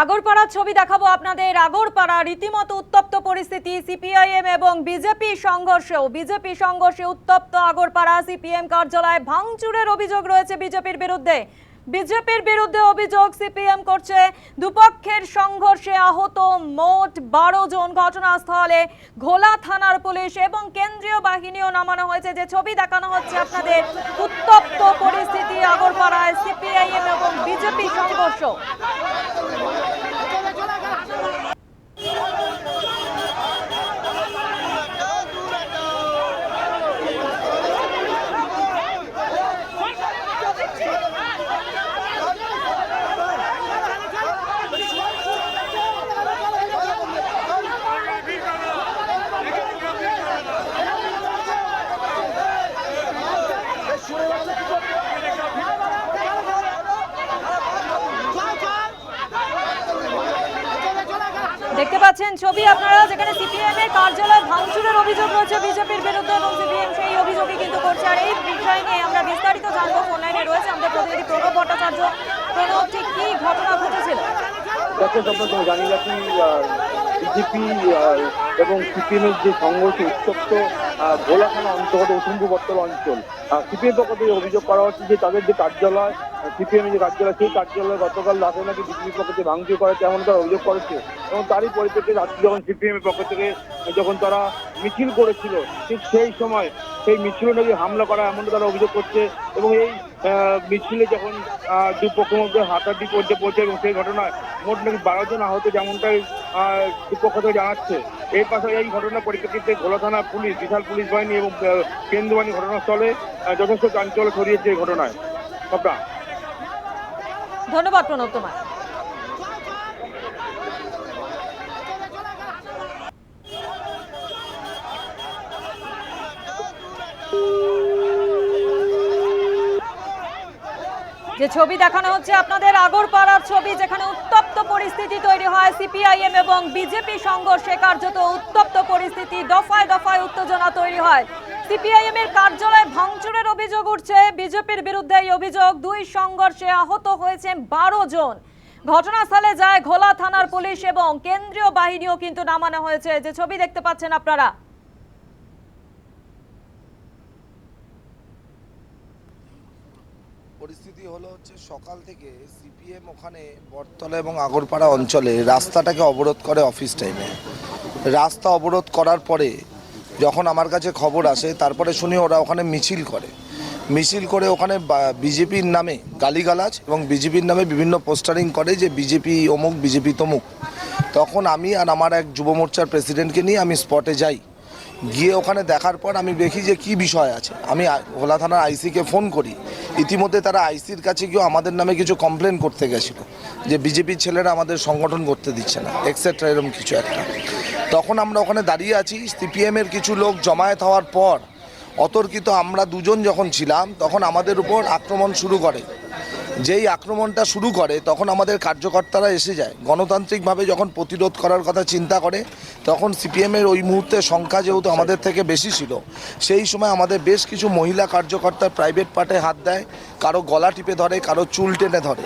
আগরপাড়ার ছবি দেখাবো আপনাদের। আগরপাড়া রীতিমতো উত্তপ্ত পরিস্থিতি, সিপিআইএম এবং বিজেপি সংঘর্ষে উত্তপ্ত আগরপাড়া। সিপিএম কার্যালয়ে ভাঙচুরের অভিযোগ রয়েছে বিজেপির বিরুদ্ধে অভিযোগ সিপিএম করছে। দুপক্ষের সংঘর্ষে আহত মোট 12 জন। ঘটনাস্থলে ঘোলা থানার পুলিশ এবং কেন্দ্রীয় বাহিনীও নামানো হয়েছে। যে ছবি দেখানো হচ্ছে আপনাদের, উত্তপ্ত পরিস্থিতি আগরপাড়ায়, সিপিআইএম এবং বিজেপি সংঘর্ষ। দেখতে পাচ্ছেন ছবি আপনারা, যেখানে সিপিএম এর কার্যালয় ভাঙচুরের অভিযোগ রয়েছে বিজেপির বিরুদ্ধে এবং সিপিএম সেই অভিযোগই কিন্তু করছে। আর এই বিষয় নিয়ে আমরা বিস্তারিত জানবো। ফোন লাইনে রয়েছে আমাদের প্রতিনিধি প্রণব ভট্টাচার্য। প্রণব, ঠিক কি ঘটনা ঘটেছিল? জানি রাখি, বিজেপি এবং সিপিএম এর যে সংঘর্ষ উত্তপ্ত ভোলা থানা অন্তর্গত উসুম্বু বটতল অঞ্চল। সিপিএম পক্ষ থেকে অভিযোগ করা হচ্ছে যে তাদের যে কার্যালয়, সিপিএম এর যে কার্যালয়, সেই কার্যালয় গতকাল রাতে নাকি বিজেপির পক্ষ থেকে ভাঙচুর করেছে এমন তারা অভিযোগ করেছে। এবং তারই পরিপ্রেক্ষিতে রাত্রি যখন সিপিএম এর পক্ষ থেকে যখন তারা মিছিল করেছিল, ঠিক সেই সময় সেই মিছিলে নাকি হামলা করা এমন তারা অভিযোগ করছে। এবং এই মিছিলে যখন দুপক্ষের মধ্যে হাতাহাতি পড়ছে এবং সেই ঘটনায় মোট নাকি 12 জন আহত, যেমনটাই দুপক্ষ থেকে জানাচ্ছে। এই পাশে এই ঘটনার পরিপ্রেক্ষিতে ঘোলা থানা পুলিশ, বিশাল পুলিশ বাহিনী এবং কেন্দ্রীয় বাহিনী ঘটনাস্থলে যথেষ্ট চাঞ্চল্য ছড়িয়েছে এই ঘটনায়। ধন্যবাদ প্রণব তোমার। যে ছবি দেখানো হচ্ছে আপনাদের আগরপাড়ার ছবি, যেখানে উত্তপ্ত পরিস্থিতি তৈরি হয় সিপিআইএম এবং বিজেপি সংঘর্ষে। কার্যত উত্তপ্ত পরিস্থিতি, দফায় দফায় উত্তেজনা তৈরি হয়। সিপিআইএম এর কার্যালয়ে ভাঙচুরের অভিযোগ উঠছে বিজেপির বিরুদ্ধে। এই অভিযোগ, দুই সংঘর্ষে আহত হয়েছেন 12 জন। ঘটনাস্থলে যায় ঘোলা থানার পুলিশ এবং কেন্দ্রীয় বাহিনীও কিন্তু নামানো হয়েছে। যে ছবি দেখতে পাচ্ছেন আপনারা। পরিস্থিতি হলো হচ্ছে, সকাল থেকে সিপিএম ওখানে বটতলা এবং আগরপাড়া অঞ্চলে রাস্তাটাকে অবরোধ করে অফিস টাইমে। রাস্তা অবরোধ করার পরে যখন আমার কাছে খবর আসে, তারপরে শুনি ওরা ওখানে মিছিল করে ওখানে বিজেপির নামে গালিগালাজ এবং বিজেপির নামে বিভিন্ন পোস্টারিং করে যে বিজেপি অমুক, বিজেপি তমুক। তখন আমি আর আমার এক যুব মোর্চার প্রেসিডেন্টকে নিয়ে আমি স্পটে যাই। গিয়ে ওখানে দেখার পর আমি দেখি যে কি বিষয় আছে। আমি ভোলা থানার আইসিকে ফোন করি। ইতিমধ্যে তারা আইসির কাছে গিয়েও আমাদের নামে কিছু কমপ্লেন করতে গেছিল যে বিজেপির ছেলেরা আমাদের সংগঠন করতে দিচ্ছে না, এক্সেট্রা, এরকম কিছু একটা। তখন আমরা ওখানে দাঁড়িয়ে আছি। সিপিএমের কিছু লোক জমায়েত হওয়ার পর অতর্কিত আমরা দুজন যখন ছিলাম, তখন আমাদের উপর আক্রমণ শুরু করে। যেই আক্রমণটা শুরু করে তখন আমাদের কার্যকর্তারা এসে যায়। গণতান্ত্রিকভাবে যখন প্রতিরোধ করার কথা চিন্তা করে, তখন সিপিএমের ওই মুহূর্তে সংখ্যা যেহেতু আমাদের থেকে বেশি ছিল, সেই সময় আমাদের বেশ কিছু মহিলা কার্যকর্তার প্রাইভেট পার্টে হাত দেয়, কারো গলা টিপে ধরে, কারো চুল টেনে ধরে।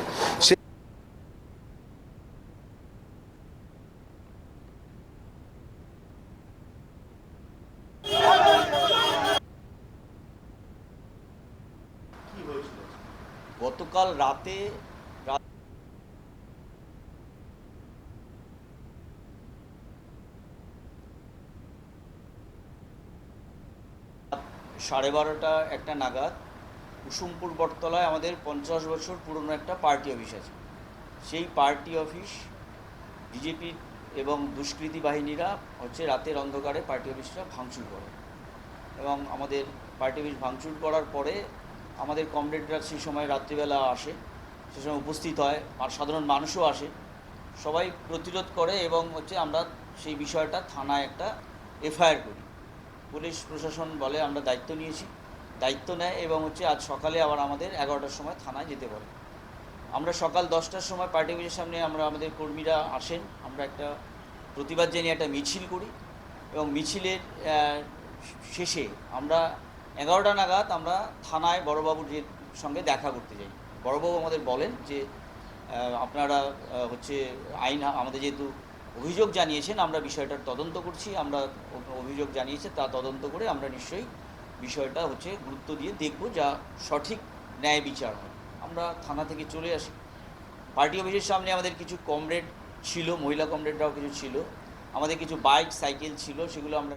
গতকাল রাতে সাড়ে 12টা নাগাদ কুসুমপুর বটতলায় আমাদের 50 বছর পুরনো একটা পার্টি অফিস আছে। সেই পার্টি অফিস বিজেপি এবং দুষ্কৃতী বাহিনীরা রাতের অন্ধকারে পার্টি অফিসটা ভাঙচুর করে। এবং আমাদের পার্টি অফিস ভাঙচুর করার পরে আমাদের কমরেডরা সেই সময় রাত্রিবেলা আসে, সে সময় উপস্থিত হয়, আর সাধারণ মানুষও আসে, সবাই প্রতিরোধ করে এবং আমরা সেই বিষয়টা থানায় একটা এফআইআর করি। পুলিশ প্রশাসন বলে আমরা দায়িত্ব নেয় এবং আজ সকালে আবার আমাদের 11টার সময় থানায় যেতে বলে। আমরা সকাল 10টার সময় পার্টি অফিসের সামনে আমাদের কর্মীরা আসেন, আমরা একটা প্রতিবাদ জানিয়ে একটা মিছিল করি এবং মিছিলের শেষে আমরা 11টা নাগাদ আমরা থানায় বড়বাবুর সঙ্গে দেখা করতে যাই। বড়বাবু আমাদের বলেন যে আপনারা হচ্ছে আইন আমাদের যেহেতু অভিযোগ জানিয়েছেন, আমরা বিষয়টার তদন্ত করছি। আমরা অভিযোগ জানিয়েছে তা তদন্ত করে আমরা নিশ্চয়ই বিষয়টা হচ্ছে গুরুত্ব দিয়ে দেখব, যা সঠিক ন্যায় বিচার হয়। আমরা থানা থেকে চলে আসি, পার্টি অফিসের সামনে আমাদের কিছু কমরেড ছিল, মহিলা কমরেডরাও কিছু ছিল, আমাদের কিছু বাইক সাইকেল ছিল, সেগুলো আমরা